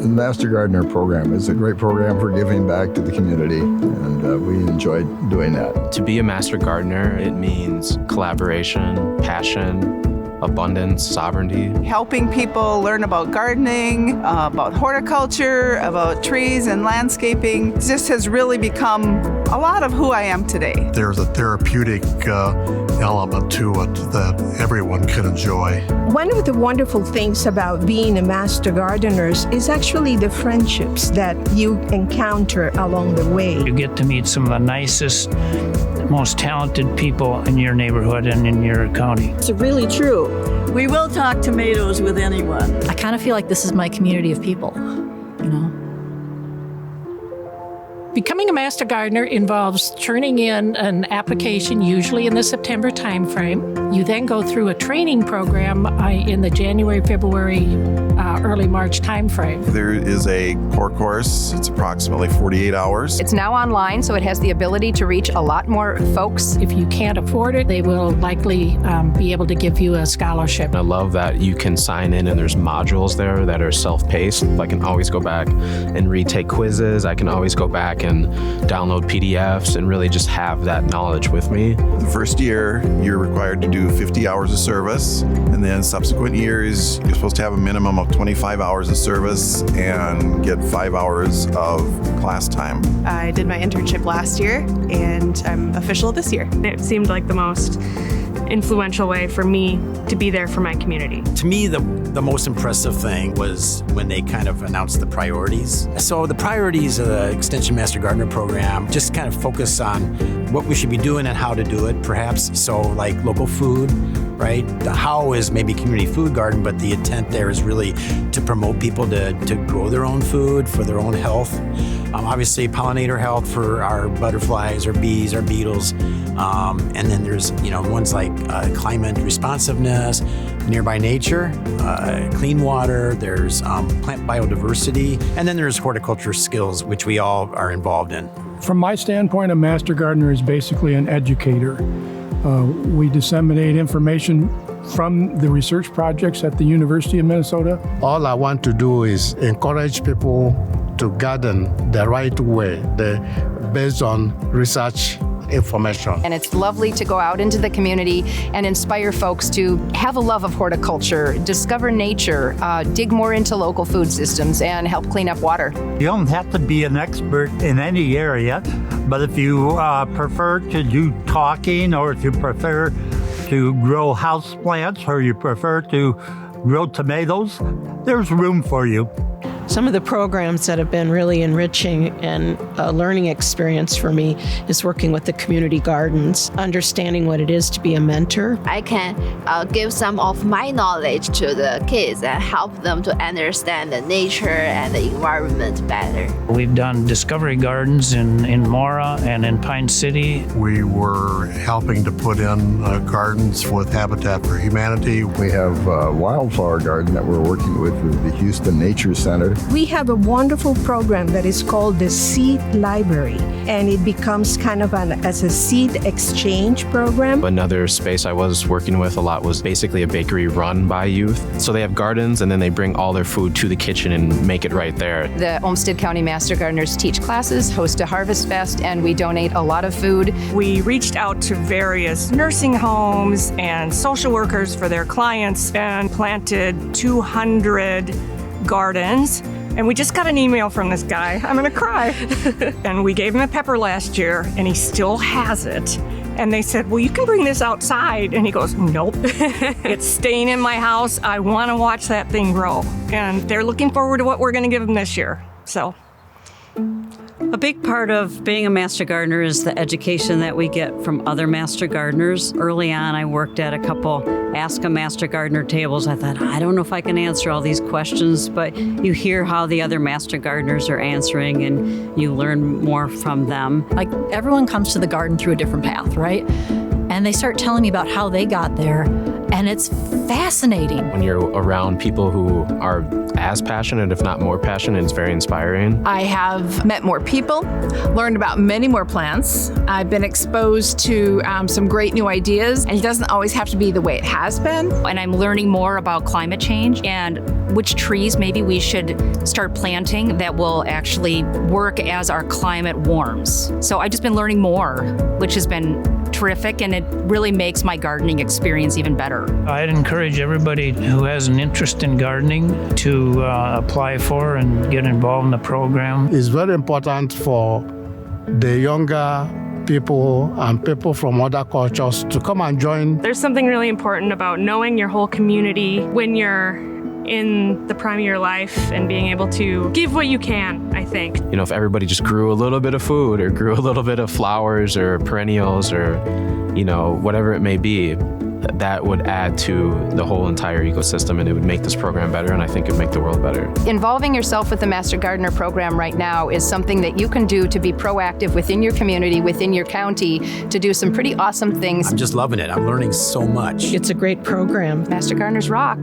The Master Gardener program is a great program for giving back to the community, and we enjoy doing that. To be a Master Gardener, it means collaboration, passion, abundance, sovereignty. Helping people learn about gardening, about horticulture, about trees and landscaping. This has really become a lot of who I am today. There's a therapeutic element to it that everyone can enjoy. One of the wonderful things about being a Master Gardener is actually the friendships that you encounter along the way. You get to meet some of the nicest, most talented people in your neighborhood and in your county. It's really true. We will talk tomatoes with anyone. I kind of feel like this is my community of people, you know. Becoming a Master Gardener involves turning in an application, usually in the September timeframe. You then go through a training program in the January, February, early March timeframe. There is a core course. It's approximately 48 hours. It's now online, so it has the ability to reach a lot more folks. If you can't afford it, they will likely be able to give you a scholarship. I love that you can sign in and there's modules there that are self-paced. I can always go back and retake quizzes. I can always go back and download PDFs and really just have that knowledge with me. The first year, you're required to do 50 hours of service, and then subsequent years, you're supposed to have a minimum of 25 hours of service and get 5 hours of class time. I did my internship last year, and I'm official this year. It seemed like the most influential way for me to be there for my community. To me, the most impressive thing was when they kind of announced the priorities. So the priorities of the Extension Master Gardener program just kind of focus on what we should be doing and how to do it, perhaps. So like local food, right? The how is maybe community food garden, but the intent there is really to promote people to grow their own food for their own health. Obviously pollinator health for our butterflies, our bees, our beetles. And then there's, ones like climate responsiveness, nearby nature, clean water, there's plant biodiversity, and then there's horticulture skills, which we all are involved in. From my standpoint, a Master Gardener is basically an educator. We disseminate information from the research projects at the University of Minnesota. All I want to do is encourage people to garden the right way, based on research information. And it's lovely to go out into the community and inspire folks to have a love of horticulture, discover nature, dig more into local food systems, and help clean up water. You don't have to be an expert in any area, but if you prefer to do talking, or if you prefer to grow house plants, or you prefer to grow tomatoes, there's room for you. Some of the programs that have been really enriching and a learning experience for me is working with the community gardens, understanding what it is to be a mentor. I can give some of my knowledge to the kids and help them to understand the nature and the environment better. We've done discovery gardens in Mora and in Pine City. We were helping to put in gardens with Habitat for Humanity. We have a wildflower garden that we're working with the Houston Nature Center. We have a wonderful program that is called the Seed Library, and it becomes kind of as a seed exchange program. Another space I was working with a lot was basically a bakery run by youth. So they have gardens and then they bring all their food to the kitchen and make it right there. The Olmsted County Master Gardeners teach classes, host a harvest fest, and we donate a lot of food. We reached out to various nursing homes and social workers for their clients and planted 200 gardens. And we just got an email from this guy. I'm gonna cry. And we gave him a pepper last year, and he still has it. And they said, well, you can bring this outside. And he goes, nope, it's staying in my house. I wanna watch that thing grow. And they're looking forward to what we're gonna give them this year, so. A big part of being a Master Gardener is the education that we get from other Master Gardeners. Early on, I worked at a couple Ask a Master Gardener tables. I thought, I don't know if I can answer all these questions, but you hear how the other Master Gardeners are answering and you learn more from them. Like, everyone comes to the garden through a different path, right? And they start telling me about how they got there. and it's fascinating. When you're around people who are as passionate, if not more passionate, it's very inspiring. I have met more people, learned about many more plants. I've been exposed to some great new ideas, and it doesn't always have to be the way it has been. And I'm learning more about climate change and which trees maybe we should start planting that will actually work as our climate warms. So I've just been learning more, which has been terrific, and it really makes my gardening experience even better. I'd encourage everybody who has an interest in gardening to apply for and get involved in the program. It's very important for the younger people and people from other cultures to come and join. There's something really important about knowing your whole community when you're in the prime of your life and being able to give what you can, I think. You know, if everybody just grew a little bit of food or grew a little bit of flowers or perennials or, you know, whatever it may be, that would add to the whole entire ecosystem, and it would make this program better, and I think it would make the world better. Involving yourself with the Master Gardener program right now is something that you can do to be proactive within your community, within your county, to do some pretty awesome things. I'm just loving it. I'm learning so much. It's a great program. Master Gardeners rock.